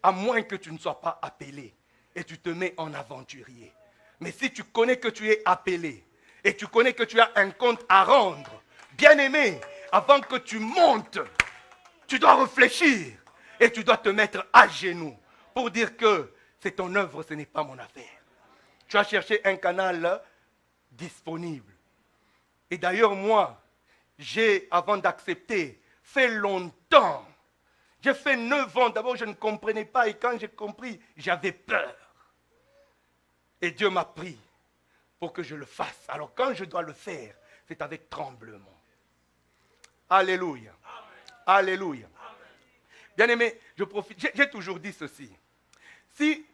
À moins que tu ne sois pas appelé et tu te mets en aventurier. Mais si tu connais que tu es appelé et tu connais que tu as un compte à rendre, bien-aimé, avant que tu montes, tu dois réfléchir et tu dois te mettre à genoux pour dire que c'est ton œuvre, ce n'est pas mon affaire. Tu as cherché un canal disponible. Et d'ailleurs, moi, j'ai, avant d'accepter, fait longtemps. J'ai fait 9 ans. D'abord, je ne comprenais pas. Et quand j'ai compris, j'avais peur. Et Dieu m'a pris pour que je le fasse. Alors, quand je dois le faire, c'est avec tremblement. Alléluia. Alléluia. Bien-aimé, je profite. J'ai toujours dit ceci. Si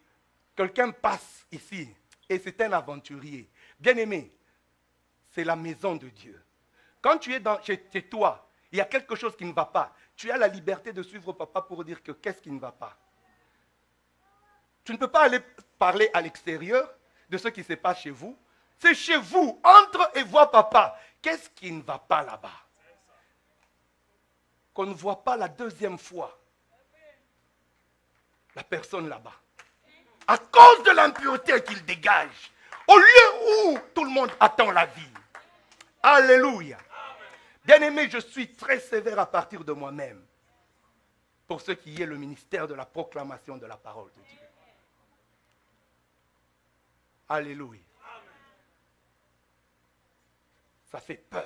quelqu'un passe ici et c'est un aventurier, bien-aimé, c'est la maison de Dieu. Quand tu es chez toi, il y a quelque chose qui ne va pas. Tu as la liberté de suivre papa pour dire que qu'est-ce qui ne va pas. Tu ne peux pas aller parler à l'extérieur de ce qui se passe chez vous. C'est chez vous. Entre et vois papa. Qu'est-ce qui ne va pas là-bas? Qu'on ne voit pas la deuxième fois la personne là-bas. À cause de l'impureté qu'il dégage. Au lieu où tout le monde attend la vie. Alléluia. Bien-aimé, je suis très sévère à partir de moi-même. Pour ce qui est le ministère de la proclamation de la parole de Dieu. Alléluia. Ça fait peur.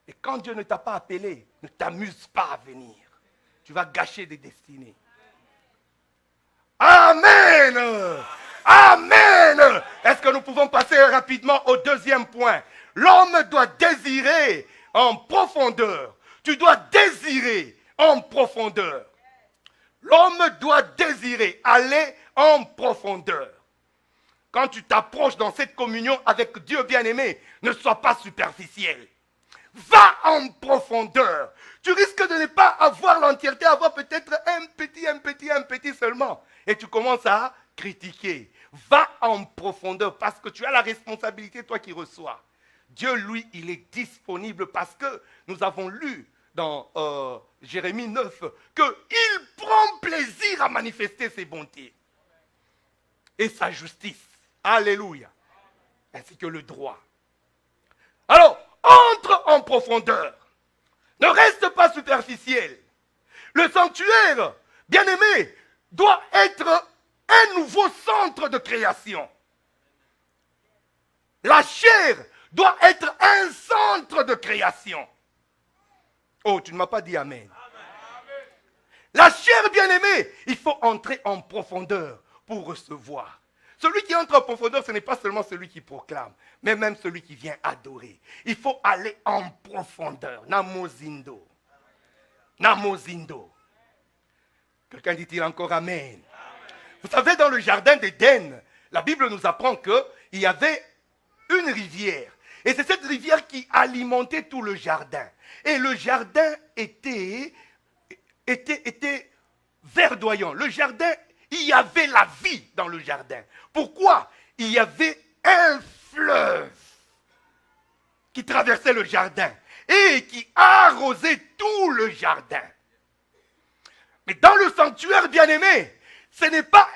Et quand Dieu ne t'a pas appelé, ne t'amuse pas à venir. Tu vas gâcher des destinées. Amen. Amen. Est-ce que nous pouvons passer rapidement au deuxième point? L'homme doit désirer en profondeur. Tu dois désirer en profondeur. L'homme doit désirer aller en profondeur. Quand tu t'approches dans cette communion avec Dieu bien-aimé, ne sois pas superficiel. Va en profondeur. Tu risques de ne pas avoir l'entièreté, avoir peut-être un petit seulement. Et tu commences à critiquer. Va en profondeur parce que tu as la responsabilité, toi qui reçois. Dieu, lui, il est disponible parce que nous avons lu dans Jérémie 9 qu'il prend plaisir à manifester ses bontés et sa justice. Alléluia. Ainsi que le droit. Alors, entre en profondeur. Ne reste pas superficiel. Le sanctuaire, bien-aimé, doit être un nouveau centre de création. La chair doit être un centre de création. Oh, tu ne m'as pas dit amen. La chair, bien-aimée, il faut entrer en profondeur pour recevoir. Celui qui entre en profondeur, ce n'est pas seulement celui qui proclame, mais même celui qui vient adorer. Il faut aller en profondeur. Namozindo. Namozindo. Quelqu'un dit-il encore amen? Vous savez, dans le jardin d'Éden, la Bible nous apprend qu'il y avait une rivière. Et c'est cette rivière qui alimentait tout le jardin. Et le jardin était verdoyant. Le jardin, il y avait la vie dans le jardin. Pourquoi? Il y avait un fleuve qui traversait le jardin et qui arrosait tout le jardin. Mais dans le sanctuaire bien-aimé, ce n'est pas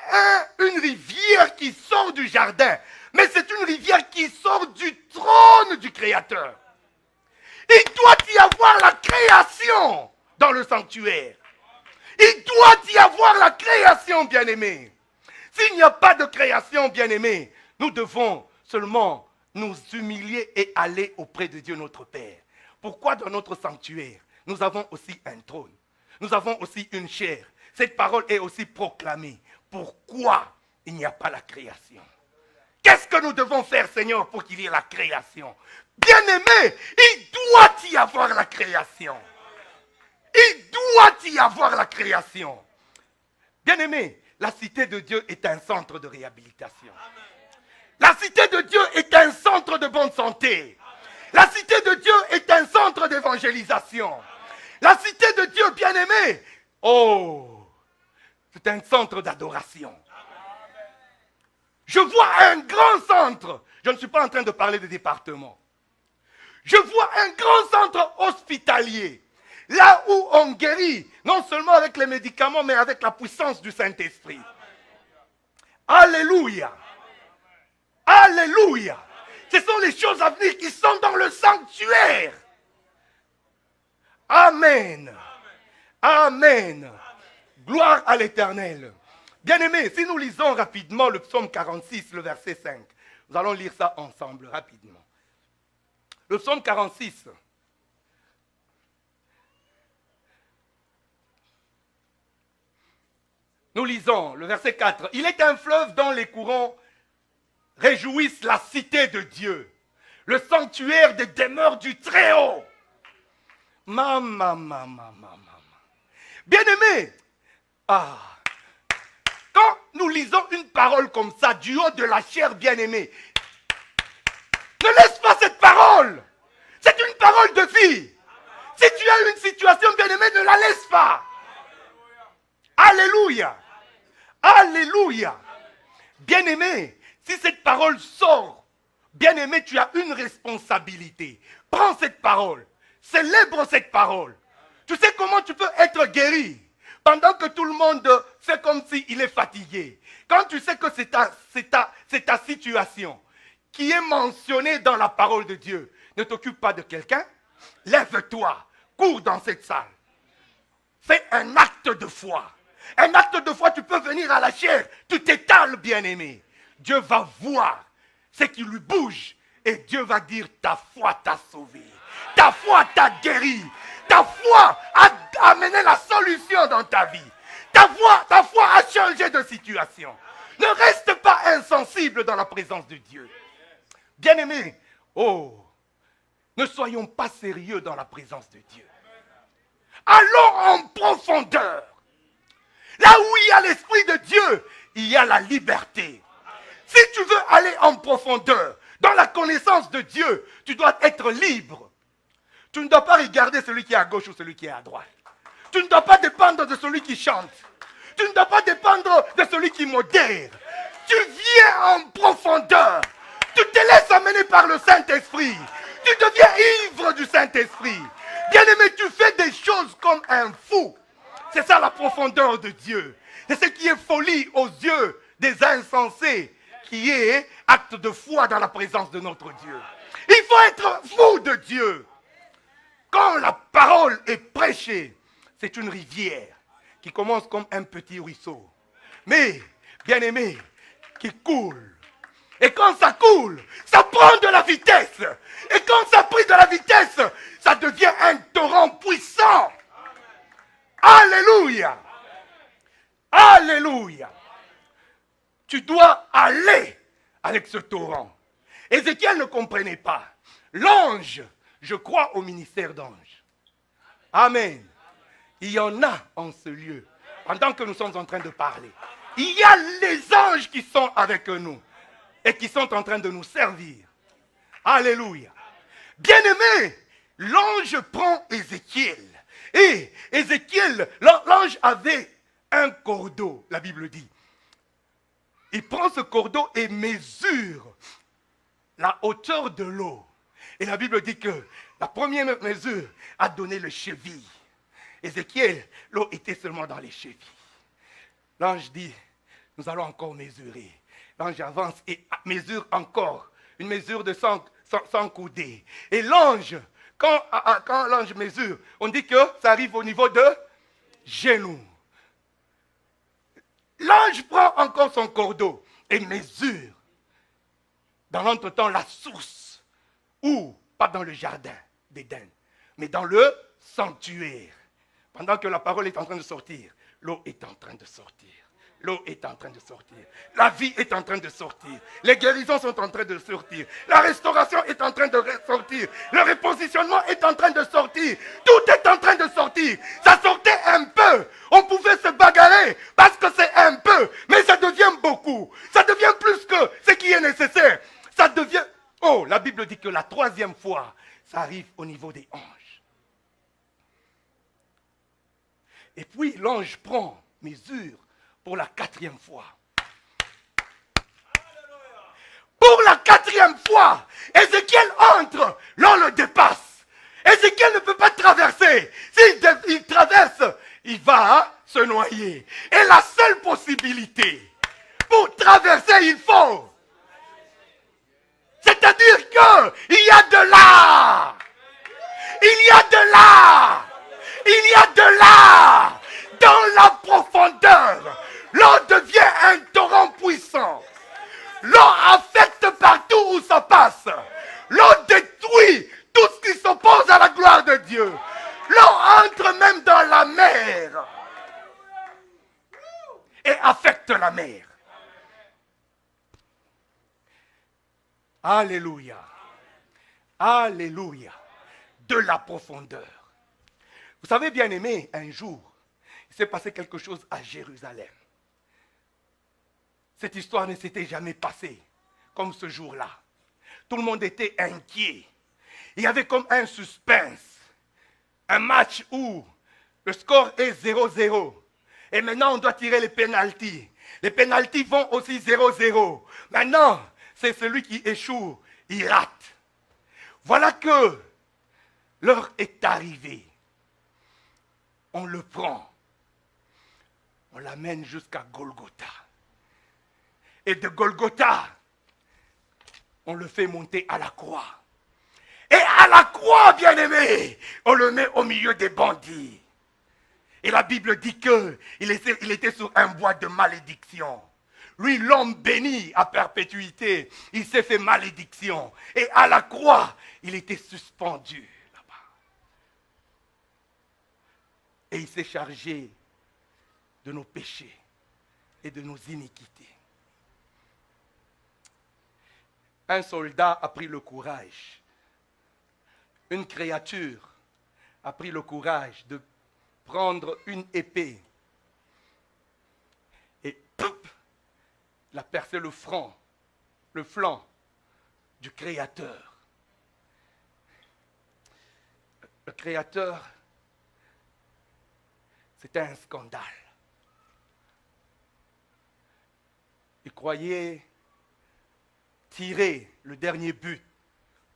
une rivière qui sort du jardin, mais c'est une rivière qui sort du trône du Créateur. Il doit y avoir la création dans le sanctuaire. Il doit y avoir la création, bien-aimé. S'il n'y a pas de création, bien-aimé, nous devons seulement nous humilier et aller auprès de Dieu notre Père. Pourquoi dans notre sanctuaire, nous avons aussi un trône? Nous avons aussi une chair. Cette parole est aussi proclamée. Pourquoi il n'y a pas la création? Qu'est-ce que nous devons faire, Seigneur, pour qu'il y ait la création? Bien-aimé, il doit y avoir la création. Il doit y avoir la création. Bien-aimé, la cité de Dieu est un centre de réhabilitation. La cité de Dieu est un centre de bonne santé. La cité de Dieu est un centre d'évangélisation. La cité de Dieu, bien-aimé, oh, c'est un centre d'adoration. Je vois un grand centre. Je ne suis pas en train de parler de département. Je vois un grand centre hospitalier. Là où on guérit, non seulement avec les médicaments, mais avec la puissance du Saint-Esprit. Alléluia. Alléluia. Ce sont les choses à venir qui sont dans le sanctuaire. Amen. Amen. Gloire à l'Éternel. Bien-aimés, si nous lisons rapidement le psaume 46, le verset 5, nous allons lire ça ensemble rapidement. Le psaume 46. Nous lisons le verset 4. Il est un fleuve dont les courants réjouissent la cité de Dieu, le sanctuaire des demeures du Très-Haut. Bien-aimés, quand nous lisons une parole comme ça, du haut de la chair bien-aimée, ne laisse pas cette parole. C'est une parole de vie. Si tu as une situation bien-aimée, ne la laisse pas. Alléluia. Alléluia. Bien-aimé, si cette parole sort, bien-aimé, tu as une responsabilité. Prends cette parole. Célèbre cette parole. Tu sais comment tu peux être guéri pendant que tout le monde fait comme s'il est fatigué. Quand tu sais que c'est ta situation qui est mentionnée dans la parole de Dieu. Ne t'occupe pas de quelqu'un. Lève-toi. Cours dans cette salle. Fais un acte de foi. Un acte de foi, tu peux venir à la chair. Tu t'étales, bien-aimé. Dieu va voir ce qui lui bouge. Et Dieu va dire, ta foi t'a sauvé. Ta foi t'a guéri. Ta foi a amené la solution dans ta vie. Ta foi a changé de situation. Ne reste pas insensible dans la présence de Dieu. Bien-aimé, ne soyons pas sérieux dans la présence de Dieu. Allons en profondeur. Là où il y a l'Esprit de Dieu, il y a la liberté. Si tu veux aller en profondeur, dans la connaissance de Dieu, tu dois être libre. Tu ne dois pas regarder celui qui est à gauche ou celui qui est à droite. Tu ne dois pas dépendre de celui qui chante. Tu ne dois pas dépendre de celui qui modère. Tu viens en profondeur. Tu te laisses amener par le Saint-Esprit. Tu deviens ivre du Saint-Esprit. Bien-aimé, tu fais des choses comme un fou. C'est ça la profondeur de Dieu. C'est ce qui est folie aux yeux des insensés, qui est acte de foi dans la présence de notre Dieu. Il faut être fou de Dieu. Quand la parole est prêchée, c'est une rivière qui commence comme un petit ruisseau. Mais, bien-aimé, qui coule. Et quand ça coule, ça prend de la vitesse. Et quand ça prend de la vitesse, ça devient un torrent puissant. Alléluia. Alléluia. Tu dois aller avec ce torrent. Ézéchiel ne comprenait pas. L'ange, je crois au ministère d'ange. Amen. Il y en a en ce lieu, pendant que nous sommes en train de parler. Il y a les anges qui sont avec nous et qui sont en train de nous servir. Alléluia. Bien-aimé, l'ange prend Ézéchiel. Et Ézéchiel, l'ange avait un cordeau, la Bible dit. Il prend ce cordeau et mesure la hauteur de l'eau. Et la Bible dit que la première mesure a donné le cheville. Ézéchiel, l'eau était seulement dans les chevilles. L'ange dit, nous allons encore mesurer. L'ange avance et mesure encore. Une mesure de 100 coudées. Et l'ange, quand l'ange mesure, on dit que ça arrive au niveau de genoux. L'ange prend encore son cordeau et mesure. Dans l'entretemps, la source. Ou, pas dans le jardin d'Éden, mais dans le sanctuaire. Pendant que la parole est en train de sortir, l'eau est en train de sortir. L'eau est en train de sortir. La vie est en train de sortir. Les guérisons sont en train de sortir. La restauration est en train de sortir. Le repositionnement est en train de sortir. Tout est en train de sortir. Ça sortait un peu. On pouvait se bagarrer parce que c'est un peu. Mais ça devient beaucoup. Ça devient plus que ce qui est nécessaire. Ça devient... Oh, la Bible dit que la troisième fois, ça arrive au niveau des anges. Et puis l'ange prend mesure pour la quatrième fois. Pour la quatrième fois, Ézéchiel entre, l'on le dépasse. Ézéchiel ne peut pas traverser. S'il traverse, il va se noyer. Et la seule possibilité pour traverser, il faut. C'est C'est-à-dire qu'il y a de l'art. Il y a de l'art. Il y a de l'art. Dans la profondeur, l'eau devient un torrent puissant. L'eau affecte partout où ça passe. L'eau détruit tout ce qui s'oppose à la gloire de Dieu. L'eau entre même dans la mer et affecte la mer. Alléluia. Alléluia. De la profondeur. Vous savez, bien aimé, un jour, il s'est passé quelque chose à Jérusalem. Cette histoire ne s'était jamais passée comme ce jour-là. Tout le monde était inquiet. Il y avait comme un suspense. Un match où le score est 0-0. Et maintenant, on doit tirer les pénaltys. Les pénaltys vont aussi 0-0. Maintenant, c'est celui qui échoue, il rate. Voilà que l'heure est arrivée. On le prend. On l'amène jusqu'à Golgotha. Et de Golgotha, on le fait monter à la croix. Et à la croix, bien-aimé, on le met au milieu des bandits. Et la Bible dit qu'il était sur un bois de malédiction. Lui, l'homme béni à perpétuité, il s'est fait malédiction. Et à la croix, il était suspendu là-bas. Et il s'est chargé de nos péchés et de nos iniquités. Un soldat a pris le courage. Une créature a pris le courage de prendre une épée et pouf, il a percé le flanc du Créateur. Le Créateur, c'était un scandale. Il croyait tirer le dernier but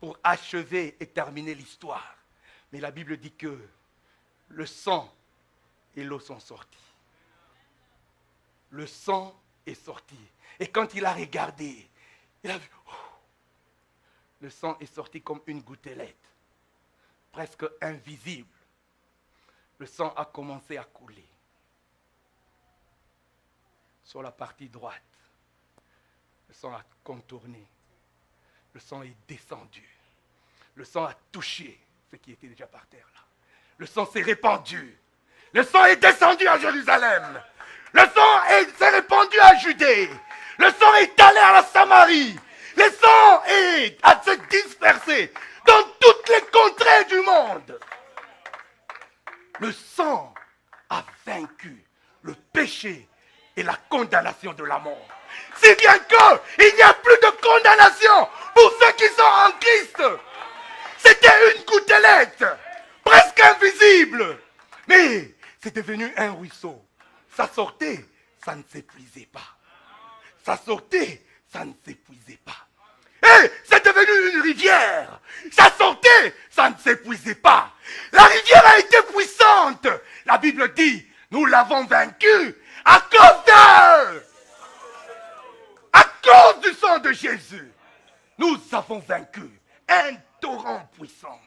pour achever et terminer l'histoire. Mais la Bible dit que le sang et l'eau sont sortis. Le sang est sorti. Et quand il a regardé, il a vu, oh, le sang est sorti comme une gouttelette, presque invisible. Le sang a commencé à couler sur la partie droite. Le sang a contourné. Le sang est descendu. Le sang a touché ce qui était déjà par terre là. Le sang s'est répandu. Le sang est descendu à Jérusalem. Le sang s'est répandu à Judée. Le sang est allé à la Samarie. Le sang a se dispersé dans toutes les contrées du monde. Le sang a vaincu le péché et la condamnation de la mort. Si bien qu'il n'y a plus de condamnation pour ceux qui sont en Christ. C'était une gouttelette, presque invisible. Mais c'est devenu un ruisseau. Ça sortait, ça ne s'épuisait pas. Ça sortait, ça ne s'épuisait pas. Et c'est devenu une rivière. Ça sortait, ça ne s'épuisait pas. La rivière a été puissante. La Bible dit, nous l'avons vaincue à cause d'eux. À cause du sang de Jésus. Nous avons vaincu un torrent puissant.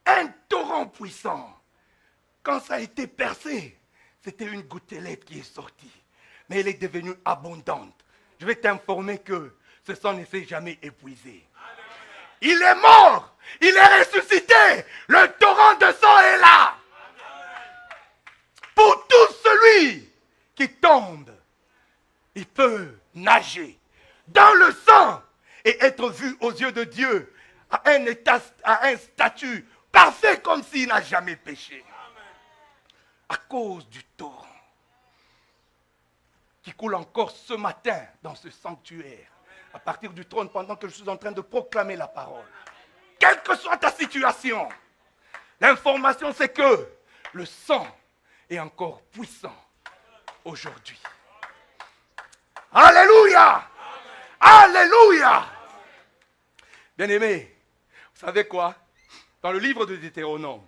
Un torrent puissant. Quand ça a été percé, c'était une gouttelette qui est sortie. Mais elle est devenue abondante. Je vais t'informer que ce sang ne s'est jamais épuisé. Il est mort. Il est ressuscité. Le torrent de sang est là. Pour tout celui qui tombe, il peut nager dans le sang et être vu aux yeux de Dieu à un statut parfait comme s'il n'a jamais péché. À cause du torrent qui coule encore ce matin dans ce sanctuaire, à partir du trône pendant que je suis en train de proclamer la parole. Quelle que soit ta situation, l'information c'est que le sang est encore puissant aujourd'hui. Alléluia! Alléluia! Bien-aimés, vous savez quoi? Dans le livre de Deutéronome,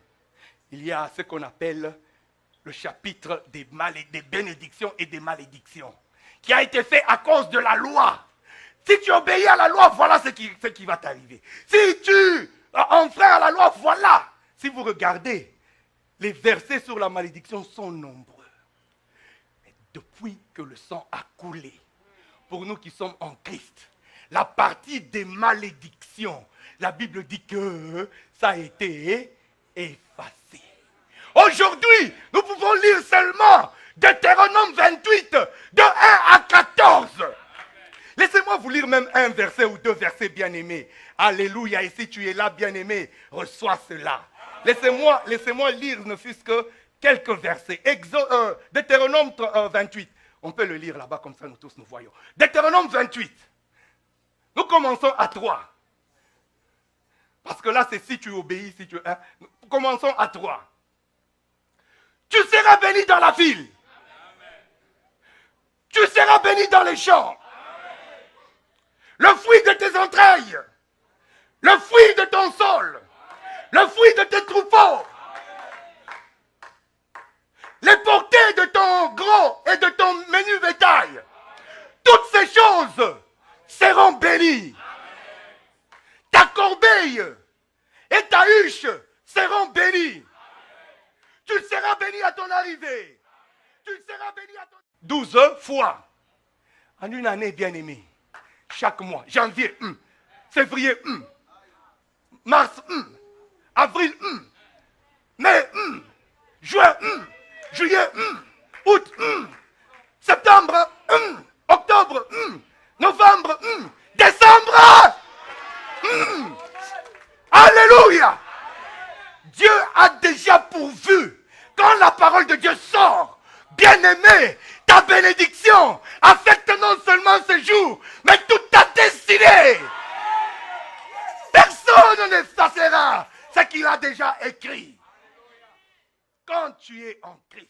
il y a ce qu'on appelle le chapitre des bénédictions et des malédictions, qui a été fait à cause de la loi. Si tu obéis à la loi, voilà ce qui va t'arriver. Si tu enfreins à la loi, voilà. Si vous regardez, les versets sur la malédiction sont nombreux. Mais depuis que le sang a coulé, pour nous qui sommes en Christ, la partie des malédictions, la Bible dit que ça a été effacé. Aujourd'hui, nous pouvons lire seulement Deutéronome 28, de 1 à 14. Laissez-moi vous lire même un verset ou deux versets, bien-aimés. Alléluia, et si tu es là, bien-aimé, reçois cela. Laissez-moi lire ne fût-ce que quelques versets. Deutéronome 28. On peut le lire là-bas, comme ça nous tous nous voyons. Deutéronome 28. Nous commençons à 3. Parce que là, c'est si tu obéis, si tu... Hein. Commençons à 3. Tu seras béni dans la ville. Tu seras béni dans les champs. Le fruit de tes entrailles. Le fruit de ton sol. Le fruit de tes troupeaux. Les portées de ton gros et de ton menu bétail. Toutes ces choses seront bénies. Ta corbeille et ta huche seront bénies. Tu seras béni à ton arrivée. Tu seras béni à ton... 12 fois. En une année, bien-aimée. Chaque mois. Janvier, février, mars, avril, mai, juin, juillet, août, septembre, octobre, novembre, décembre. Alléluia. Dieu a déjà pourvu. Quand la parole de Dieu sort, bien-aimé, ta bénédiction affecte non seulement ce jour, mais toute ta destinée. Personne n'effacera ce qu'il a déjà écrit. Quand tu es en Christ,